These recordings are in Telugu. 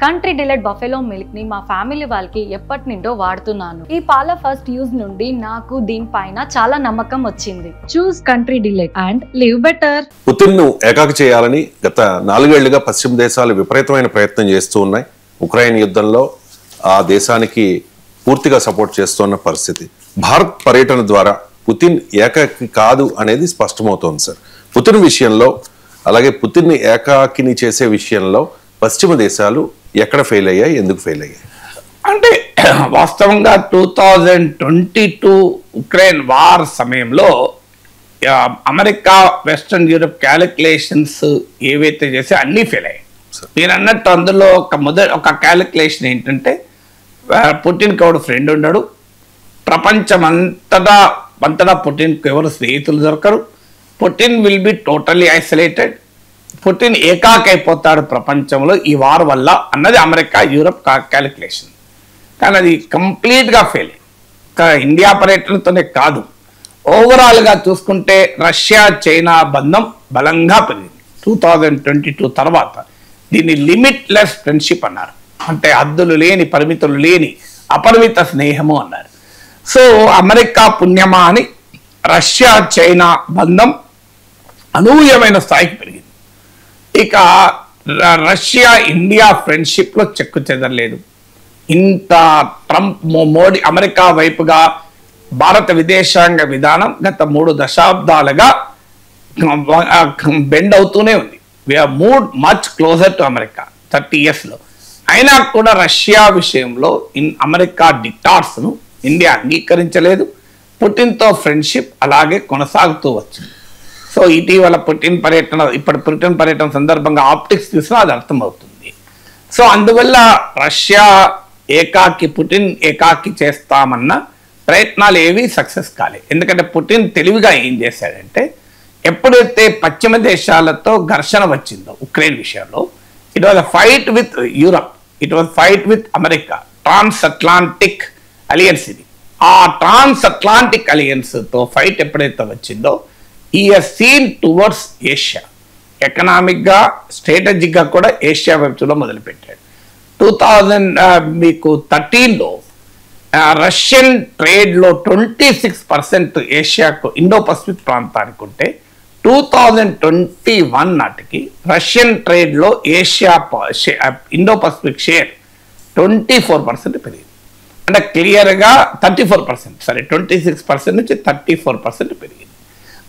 కంట్రీ డిలైట్ బఫెలో మిల్క్ ని మా ఫ్యామిలీ వాళ్ళకి ఎప్పటి నుండో వాడుతున్నాను. ఈ పాల ఫస్ట్ యూజ్ నుండి నాకు దీనిపైన చాలా నమ్మకం వచ్చింది. Choose country delight and live better. Putin ను ఏకాకి చేయాలని గత 4 ఏళ్లుగా పశ్చిమ దేశాలు విపరీతమైన ప్రయత్నం చేస్తూ ఉన్నాయి. ఉక్రెయిన్ యుద్ధంలో ఆ దేశానికి పూర్తిగా సపోర్ట్ చేస్తున్న పరిస్థితి. భారత్ పర్యటన ద్వారా పుతిన్ ఏకాకి కాదు అనేది స్పష్టమవుతోంది సార్. పుతిన్ విషయంలో అలాగే పుతిన్ ని ఏకాకిని చేసే విషయంలో పశ్చిమ దేశాలు ఎక్కడ ఫెయిల్ అయ్యాయి, ఎందుకు ఫెయిల్ అయ్యాయి? అంటే వాస్తవంగా 2022 ఉక్రెయిన్ వార్ సమయంలో అమెరికా వెస్ట్రన్ యూరప్ క్యాలిక్యులేషన్స్ ఏవైతే చేస్తే అన్నీ ఫెయిల్ అయ్యాయి. మీరు అన్నట్టు అందులో ఒక క్యాలిక్యులేషన్ ఏంటంటే పుటిన్కి ఎవడు ఫ్రెండ్ ఉండడు, ప్రపంచమంతటా పుటిన్కి ఎవరు స్నేహితులు దొరకరు, Putin will be totally isolated, Putin ఏకాకైపోతాడు ప్రపంచంలో ఈ వార్ వల్ల అన్నది అమెరికా యూరప్ క్యాలిక్యులేషన్. కానీ అది కంప్లీట్గా ఫెయిల్. ఇండియా పర్యటనతోనే కాదు, ఓవరాల్గా చూసుకుంటే రష్యా చైనా బంధం బలంగా పెరిగింది 2022 తర్వాత. దీన్ని లిమిట్లెస్ ఫ్రెండ్షిప్ అన్నారు. అంటే హద్దులు లేని, పరిమితులు లేని అపరిమిత స్నేహము అన్నారు. సో అమెరికా పుణ్యమా అని రష్యా చైనా బంధం అనూహ్యమైన స్థాయికి పెరిగింది. ఇక రష్యా ఇండియా ఫ్రెండ్షిప్లో చెక్కు చెదరలేదు. ఇంత ట్రంప్ మోడీ అమెరికా వైపుగా భారత విదేశాంగ విధానం గత 3 దశాబ్దాలుగా బెండ్ అవుతూనే ఉంది. We're moved much closer to America 30 yearsలో. అయినా కూడా రష్యా విషయంలో అమెరికా డిక్టార్స్ను ఇండియా అంగీకరించలేదు. పుటిన్తో ఫ్రెండ్షిప్ అలాగే కొనసాగుతూ వచ్చింది. సో ఇటీవల పుటిన్ పర్యటన సందర్భంగా ఆప్టిక్స్ చూసినా అది అర్థమవుతుంది. సో అందువల్ల రష్యా పుటిన్ ఏకాకి చేస్తామన్న ప్రయత్నాలు ఏవి సక్సెస్ కాలేదు. ఎందుకంటే పుటిన్ తెలివిగా ఏం చేశాడంటే, ఎప్పుడైతే పశ్చిమ దేశాలతో ఘర్షణ వచ్చిందో ఉక్రెయిన్ విషయంలో, it was a fight with Europe, it was fight with America, transatlantic alliance. ఇది ఆ ట్రాన్స్ అట్లాంటిక్ అలియన్స్ తో ఫైట్ ఎప్పుడైతే వచ్చిందో, ఈ సీన్ టువర్డ్స్ ఏషియా, ఎకనామిక్గా స్ట్రాటజిక్గా కూడా ఏషియా వైపులో మొదలుపెట్టాడు. 2013లో రష్యన్ ట్రేడ్లో 26% ఏషియాకు ఇండో పసిఫిక్ ప్రాంతానికి ఉంటే 2021 నాటికి రష్యన్ ట్రేడ్లో ఏషియా ఇండో పసిఫిక్ షేర్ 24% పెరిగింది. అంటే క్లియర్గా 26% నుంచి 34% పెరిగింది.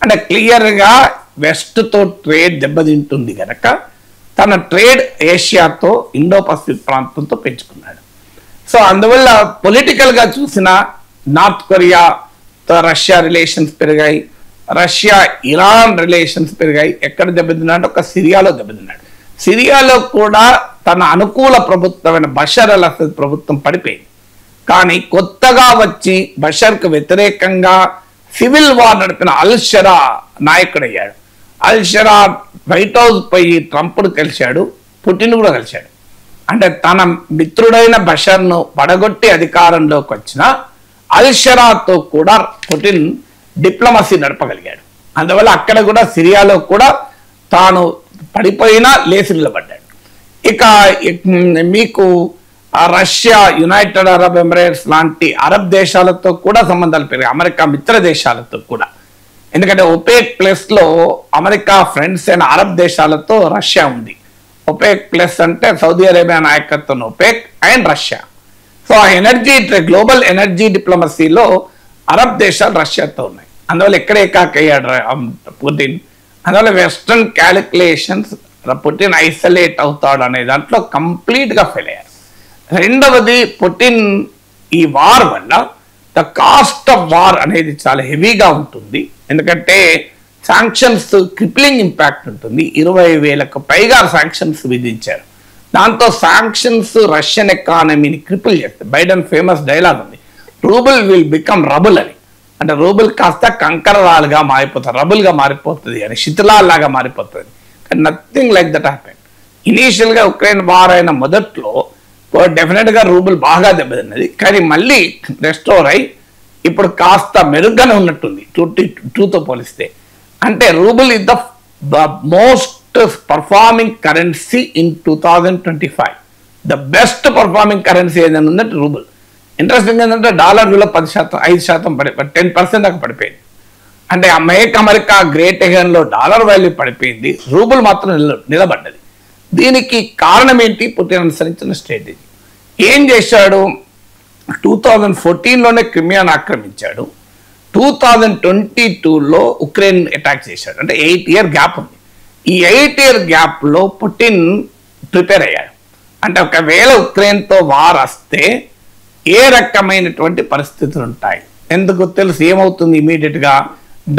అంటే క్లియర్గా వెస్ట్తో ట్రేడ్ దెబ్బతింటుంది కనుక తన ట్రేడ్ ఏషియాతో ఇండో పసిఫిక్ ప్రాంతంతో పెంచుకున్నాడు. సో అందువల్ల పొలిటికల్గా చూసిన నార్త్ కొరియాతో రష్యా రిలేషన్స్ పెరిగాయి, రష్యా ఇరాన్ రిలేషన్స్ పెరిగాయి. ఎక్కడ దెబ్బతిన్నాడు? ఒక సిరియాలో దెబ్బతిన్నాడు. సిరియాలో కూడా తన అనుకూల ప్రభుత్వమైన బషర్ అల్ అసద్ ప్రభుత్వం పడిపోయింది. కానీ కొత్తగా వచ్చి బషర్కు వ్యతిరేకంగా సివిల్ వార్ నడిపిన అల్ షరా నాయకుడయ్యాడు. అల్ షరా వైట్ హౌస్ పోయి ట్రంప్ను కలిశాడు, పుటిన్ కూడా కలిశాడు. అంటే తన మిత్రుడైన బషర్ను పడగొట్టి అధికారంలోకి వచ్చిన అల్ షరాతో కూడా పుటిన్ డిప్లొమసీ నడపగలిగాడు. అందువల్ల అక్కడ కూడా సిరియాలో కూడా తాను పడిపోయినా లేచి నిలబడ్డాడు. ఇక మీకు రష్యా, యునైటెడ్ అరబ్ ఎమిరేట్స్ లాంటి అరబ్ దేశాలతో కూడా సంబంధాలు పెరిగాయి, అమెరికా మిత్ర దేశాలతో కూడా. ఎందుకంటే ఒపేక్ ప్లస్లో అమెరికా ఫ్రెండ్స్ అయిన అరబ్ దేశాలతో రష్యా ఉంది. ఒపేక్ ప్లస్ అంటే సౌదీ అరేబియా నాయకత్వం ఒపేక్ అండ్ రష్యా. సో ఆ గ్లోబల్ ఎనర్జీ డిప్లొమసీలో అరబ్ దేశాలు రష్యాతో ఉన్నాయి. అందువల్ల ఎక్కడ ఏకాకయ్యాడు పుటిన్? అందువల్ల వెస్ట్రన్ క్యాలిక్యులేషన్స్ పుటిన్ ఐసోలేట్ అవుతాడు అనే దాంట్లో కంప్లీట్గా ఫెయిల్ అయ్యారు. రెండవది, పుటిన్ ఈ వార్ వల్ల ద కాస్ట్ ఆఫ్ వార్ అనేది చాలా హెవీగా ఉంటుంది. ఎందుకంటే శాంక్షన్స్ క్రిప్లింగ్ ఇంపాక్ట్ ఉంటుంది. 20,000కు పైగా శాంక్షన్స్ విధించారు. దాంతో శాంక్షన్స్ రష్యన్ ఎకానమీని క్రిపుల్ చేస్తాయి. బైడెన్ ఫేమస్ డైలాగ్ ఉంది, రూబుల్ విల్ బికమ్ రబుల్ అని. అంటే రూబుల్ కాస్త కంకరరాలుగా మారిపోతుంది, రబుల్గా మారిపోతుంది అని, శిథిలాల్లాగా మారిపోతుంది. కానీ నథింగ్ లైక్ దట్ హ్యాపెన్. ఇనీషియల్గా ఉక్రెయిన్ వార్ అయిన మొదట్లో డెఫినెట్గా రూబుల్ బాగా దెబ్బతిన్నది. కానీ మళ్ళీ రెస్టోర్ అయి ఇప్పుడు కాస్త మెరుగ్గానే ఉన్నట్టుంది 22తో పోలిస్తే. అంటే rouble is the the most performing currency in 2025. The best performing currency ఏదైనా ఉందంటే రూబుల్. ఇంట్రెస్టింగ్ ఏంటంటే డాలర్ విలువ 10%, 5% 10% దాకా పడిపోయింది. అంటే మేక్ అమెరికా గ్రేట్ అగైన్లో డాలర్ వాల్యూ పడిపోయింది, రూబుల్ మాత్రం నిలబడ్డది. దీనికి కారణం ఏంటి? పుతిన్ అనుసరించిన స్ట్రాటజీ. ఏం చేశాడు? 2014లోనే క్రిమియాను ఆక్రమించాడు, 2022లో ఉక్రెయిన్ అటాక్ చేశాడు. అంటే 8 year గ్యాప్ ఉంది. ఈ 8 year గ్యాప్లో పుతిన్ ప్రిపేర్ అయ్యాడు. అంటే ఒకవేళ ఉక్రెయిన్తో వార్ వస్తే ఏ రకమైనటువంటి పరిస్థితులు ఉంటాయి, ఎందుకు తెలుసు ఏమవుతుంది? ఇమీడియట్గా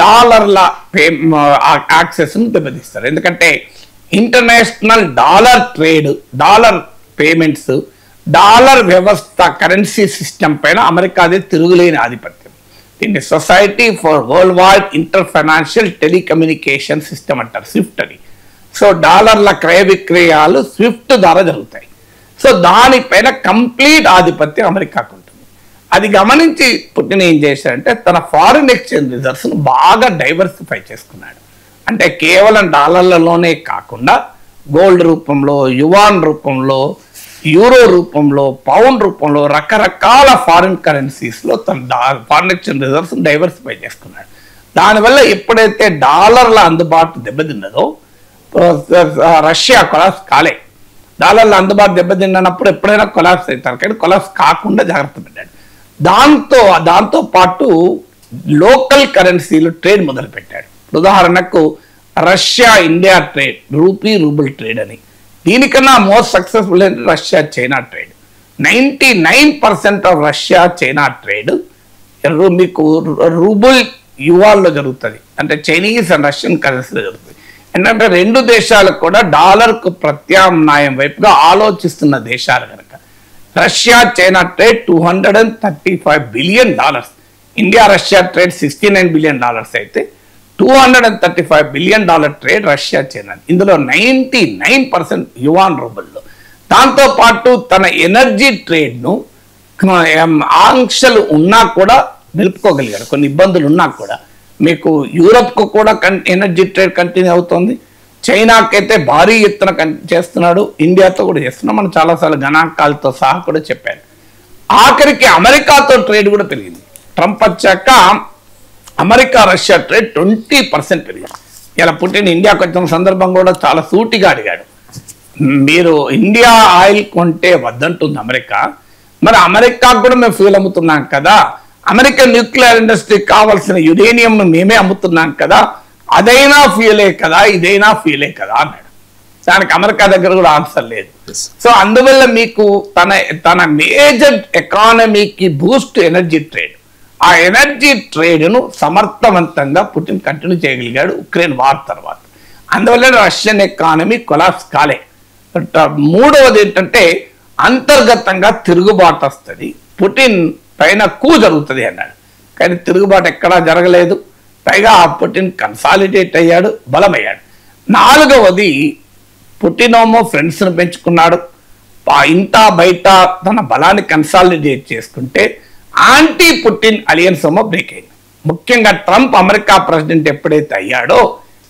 డాలర్ల యాక్సెస్ను దెబ్బతీస్తారు. ఎందుకంటే international dollar trade, dollar payments, dollar వ్యవస్థ, కరెన్సీ సిస్టమ్ పైన అమెరికాదే తిరుగులేని ఆధిపత్యం. దీన్ని society for world wide inter financial telecommunication system అంటారు, స్విఫ్ట్ అని. సో డాలర్ల క్రయ విక్రయాలు స్విఫ్ట్ ద్వారా జరుగుతాయి. సో దానిపైన కంప్లీట్ ఆధిపత్యం అమెరికాకు ఉంటుంది. అది గమనించి పుతిన్ ఏం చేశాడంటే తన ఫారిన్ ఎక్స్చేంజ్ రిజర్వ్స్ను బాగా డైవర్సిఫై చేసుకున్నాడు. అంటే కేవలం డాలర్లలోనే కాకుండా గోల్డ్ రూపంలో, యువాన్ రూపంలో, యూరో రూపంలో, పౌండ్ రూపంలో రకరకాల ఫారిన్ కరెన్సీస్లో తన ఫారిన్ ఎక్స్చేంజ్ రిజర్వ్స్ను డైవర్సిఫై చేసుకున్నాడు. దానివల్ల ఎప్పుడైతే డాలర్ల అందుబాటు దెబ్బతిన్నదో రష్యా కొలాప్స్ కాలే. డాలర్ల అందుబాటు దెబ్బతిన్నప్పుడు ఎప్పుడైనా కొలాప్స్ అవుతారు, కానీ కొలాప్స్ కాకుండా జాగ్రత్త పడ్డాడు. దాంతో పాటు లోకల్ కరెన్సీలు ట్రేడ్ మొదలు పెట్టాడు. ఉదాహరణకు Russia India trade, rouble trade అని. దీనికన్నా మోస్ట్ సక్సెస్ఫుల్ అంటే Russia China trade. 99% of Russia China trade మీకు రూబుల్ యువాన్లో జరుగుతుంది. అంటే చైనీస్ అండ్ రష్యన్ కరెన్సీలో జరుగుతుంది. ఎందుకంటే రెండు దేశాలు కూడా డాలర్కు ప్రత్యామ్నాయం వైపుగా ఆలోచిస్తున్న దేశాలు కనుక. Russia China trade $235 billion, India Russia trade $69 billion అయితే $235 billion ట్రేడ్ రష్యా చైనా. ఇందులో 99% యువాన్ రూబుల్లో. దాంతోపాటు తన ఎనర్జీ ట్రేడ్ను ఆంక్షలు ఉన్నా కూడా నిలుపుకోగలిగాడు. కొన్ని ఇబ్బందులు ఉన్నా కూడా మీకు యూరప్కు కూడా ఎనర్జీ ట్రేడ్ కంటిన్యూ అవుతుంది. చైనాకైతే భారీ ఎత్తున చేస్తున్నాడు, ఇండియాతో కూడా చేస్తున్నాం. మనం చాలాసార్లు గణాంకాలతో సహా కూడా చెప్పాను. ఆఖరికి అమెరికాతో ట్రేడ్ కూడా పెరిగింది. ట్రంప్ వచ్చాక అమెరికా రష్యా ట్రేడ్ 20% పెరిగింది. ఇలా పుట్టిన ఇండియాకు వచ్చిన సందర్భం కూడా చాలా సూటిగా అడిగాడు, మీరు ఇండియా ఆయిల్ కొంటే వద్దంటుంది అమెరికా, మరి అమెరికాకు కూడా మేము ఫ్యూల్ అమ్ముతున్నాం కదా, అమెరికన్ న్యూక్లియర్ ఇండస్ట్రీకి కావాల్సిన యురేనియంను మేమే అమ్ముతున్నాం కదా, అదైనా ఫ్యూలే కదా, ఇదైనా ఫ్యూలే కదా అన్నాడు. దానికి అమెరికా దగ్గర కూడా ఆన్సర్ లేదు. సో అందువల్ల మీకు తన మేజర్ ఎకానమీకి బూస్ట్ ఎనర్జీ ట్రేడ్, ఆ ఎనర్జీ ట్రేడ్ను సమర్థవంతంగా పుతిన్ కంటిన్యూ చేయగలిగాడు ఉక్రెయిన్ వార్ తర్వాత. అందువల్ల రష్యన్ ఎకానమీ కొలాప్స్ కాలే. మూడవది ఏంటంటే అంతర్గతంగా తిరుగుబాటు వస్తుంది, పుతిన్ పైన కూ జరుగుతుంది అన్నాడు. కానీ తిరుగుబాటు ఎక్కడా జరగలేదు. పైగా ఆ పుతిన్ కన్సాలిడేట్ అయ్యాడు, బలమయ్యాడు. నాలుగవది పుతినేమో ఫ్రెండ్స్ను పెంచుకున్నాడు, ఇంటా బయట తన బలాన్ని కన్సాలిడేట్ చేసుకుంటే యాంటీ పుతిన్ అలియన్స్ ఏమో బ్రేక్ అయింది. ముఖ్యంగా ట్రంప్ అమెరికా ప్రెసిడెంట్ ఎప్పుడైతే అయ్యాడో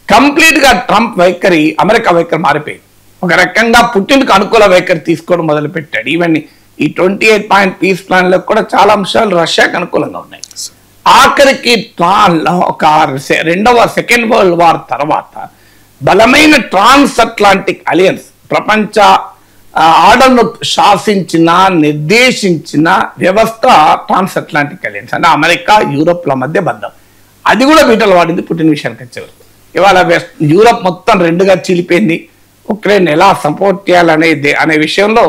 కంప్లీట్గా ట్రంప్ వైఖరి, అమెరికా వైఖరి మారిపోయింది. ఒక రకంగా పుతిన్కు అనుకూల వైఖరి తీసుకోవడం మొదలుపెట్టాడు. ఈవెన్ ఈ 28 పాయింట్ పీస్ ప్లాన్ లో కూడా చాలా అంశాలు రష్యాకు అనుకూలంగా ఉన్నాయి. ఆఖరికి ఒక సెకండ్ వరల్డ్ వార్ తర్వాత బలమైన ట్రాన్స్ అట్లాంటిక్ అలియన్స్, ప్రపంచ ఆర్డర్ను శాసించిన నిర్దేశించిన వ్యవస్థ ట్రాన్స్ అట్లాంటిక్ అలియన్స్. అంటే అమెరికా యూరోప్ల మధ్య బంధం, అది కూడా బీటలు వాడింది పుతిన్ విషయానికి వచ్చేవారు. ఇవాళ యూరోప్ మొత్తం రెండుగా చీలిపోయింది. ఉక్రెయిన్ ఎలా సపోర్ట్ చేయాలనేది అనే విషయంలో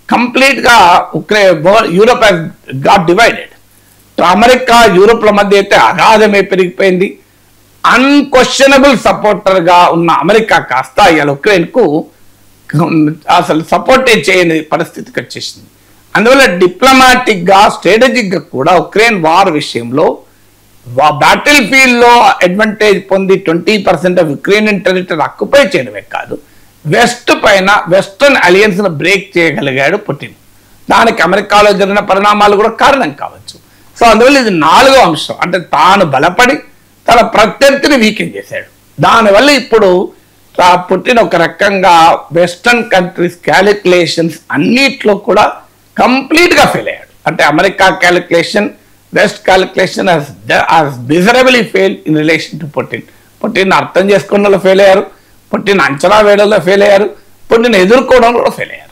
కంప్లీట్గా యూరోప్ గాట్ డివైడెడ్. అమెరికా యూరోప్ల మధ్య అయితే అగాధమే పెరిగిపోయింది. అన్క్వశ్చనబుల్ సపోర్టర్గా ఉన్న అమెరికా కాస్త ఇవాళ ఉక్రెయిన్కు అసలు సపోర్టే చేయని పరిస్థితికి వచ్చేసింది. అందువల్ల డిప్లొమాటిక్గా, స్ట్రాటజిక్గా కూడా ఉక్రెయిన్ వార్ విషయంలో బ్యాటిల్ ఫీల్డ్లో అడ్వాంటేజ్ పొంది 20% ఆఫ్ యుక్రెయినియన్ టెరిటరీ ఆక్యుపై చేయడమే కాదు, వెస్ట్ పైన వెస్టర్న్ అలియన్స్ను బ్రేక్ చేయగలిగాడు పుతిన్. దానికి అమెరికాలో జరిగిన పరిణామాలు కూడా కారణం కావచ్చు. సో అందువల్ల ఇది నాలుగో అంశం. అంటే తాను బలపడి తన ప్రత్యర్థిని వీకెన్ చేశాడు. దానివల్ల ఇప్పుడు పుట్టిన ఒక రకంగా వెస్టర్న్ కంట్రీస్ క్యాలిక్యులేషన్స్ అన్నిట్లో కూడా కంప్లీట్గా ఫెయిల్ అయ్యాడు. అంటే America calculation, west calculation has miserably fail in relation to పుట్టిన అర్థం చేసుకోవడంలో ఫెయిల్ అయ్యారు, పుట్టిన అంచనా వేయడంలో ఫెయిల్ అయ్యారు, పుట్టిన ఎదుర్కోవడంలో కూడా ఫెయిల్ అయ్యారు.